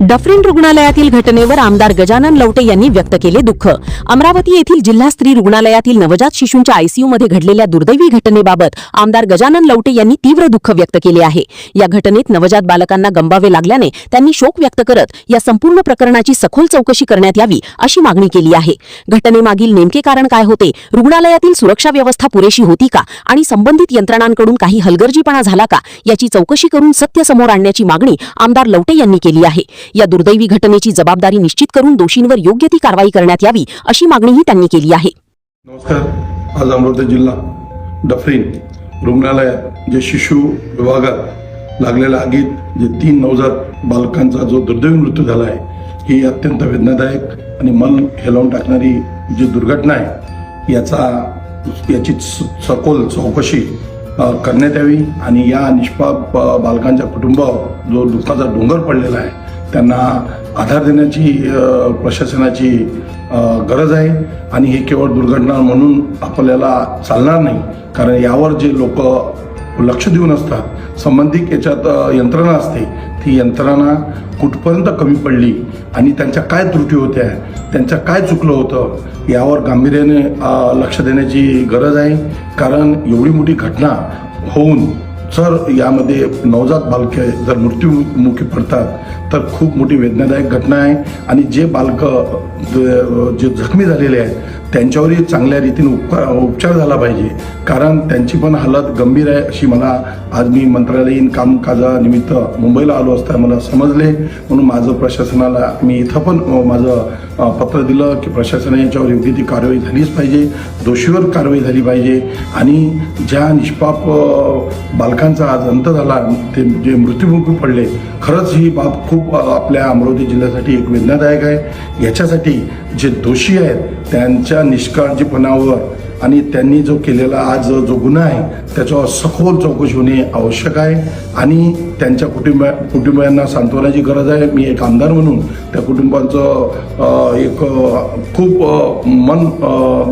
Dufferin रुग्णालयातील घटनेवर आमदार गजानन लवटे यांनी व्यक्त केले दुःख। अमरावती येथील जिल्हा स्त्री रुग्णालयातील नवजात शिशूंच्या आयसीयूमध्ये घडलेल्या दुर्दैवी घटनेबाबत आमदार गजानन लवटे यांनी तीव्र दुःख व्यक्त केले आहे। या घटनेत नवजात बालकांना गमवावे लागल्याने त्यांनी शोक व्यक्त करत या संपूर्ण प्रकरणाची सखोल चौकशी करण्यात यावी अशी मागणी केली आहे। घटनेमागील नेमके कारण काय होते, रुग्णालयातील सुरक्षा व्यवस्था पुरेशी होती का आणि संबंधित यंत्रणांकडून काही हलगर्जीपणा झाला का याची चौकशी करून सत्य समोर आणण्याची मागणी आमदार लवटे यांनी केली आहे। या दुर्दैवी घटनेची जबाबदारी निश्चित करून दोषींवर योग्य ती कारवाई करण्यात यावी अशी मागणीही त्यांनी केली आहे। नमस्कार। आज अमरावती जिल्हा डफरीन रुग्णालयात जे शिशु विभागात लागलेल्या आगीत जे 3 नवजात बालकांचा जो दुर्दैवी मृत्यू झाला आहे, ही अत्यंत वेदनादायक आणि मन हेलावून टाकणारी जी दुर्घटना आहे, याची सखोल चौकशी करण्यात यावी आणि या निष्पाप बालकांच्या कुटुंबावर जो दुःखाचा डोंगर पडलेला आहे त्यांना आधार देण्याची प्रशासनाची गरज आहे। आणि हे केवळ दुर्घटना म्हणून आपल्याला चालणार नाही, कारण यावर जे लोक लक्ष देऊन असतात, संबंधित याच्यात यंत्रणा असते, ती यंत्रणा कुठपर्यंत कमी पडली आणि त्यांच्या काय त्रुटी होत्या, त्यांच्या काय चुकलं होतं यावर गांभीर्याने लक्ष देण्याची गरज आहे। कारण एवढी मोठी घटना होऊन जर यामध्ये नवजात बालके जर मृत्युमुखी पडतात तर खूप मोठी वेदनादायक घटना आहे। आणि जे बालकं जे जखमी झालेले आहेत त्यांच्यावरही चांगल्या रीतीने उपचार झाला पाहिजे, कारण त्यांची पण हालत गंभीर आहे अशी मला आज मी मंत्रालयीन कामकाजानिमित्त मुंबईला आलो असता मला समजले। म्हणून माझं प्रशासनाला मी इथं पण माझं पत्र दिलं की प्रशासनाने याच्यावर योग्य ती कारवाई झालीच पाहिजे, दोषीवर कारवाई झाली पाहिजे। आणि ज्या निष्पाप बालकांचा आज अंत झाला, ते जे मृत्युमुखी पडले, खरंच ही बाब खूप आपल्या अमरावती जिल्ह्यासाठी एक वेदनादायक आहे। याच्यासाठी जे दोषी आहेत त्यांच्या निष्काळजीपणावर आणि त्यांनी जो केलेला आज जो गुन्हा आहे त्याच्यावर सखोल चौकशी होणे आवश्यक आहे आणि त्यांच्या कुटुंबियांना सांत्वनाची गरज आहे। मी एक आमदार म्हणून त्या कुटुंबाचं एक खूप मन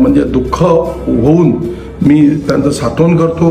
म्हणजे दुःख होऊन मी त्यांचं सांत्वन करतो।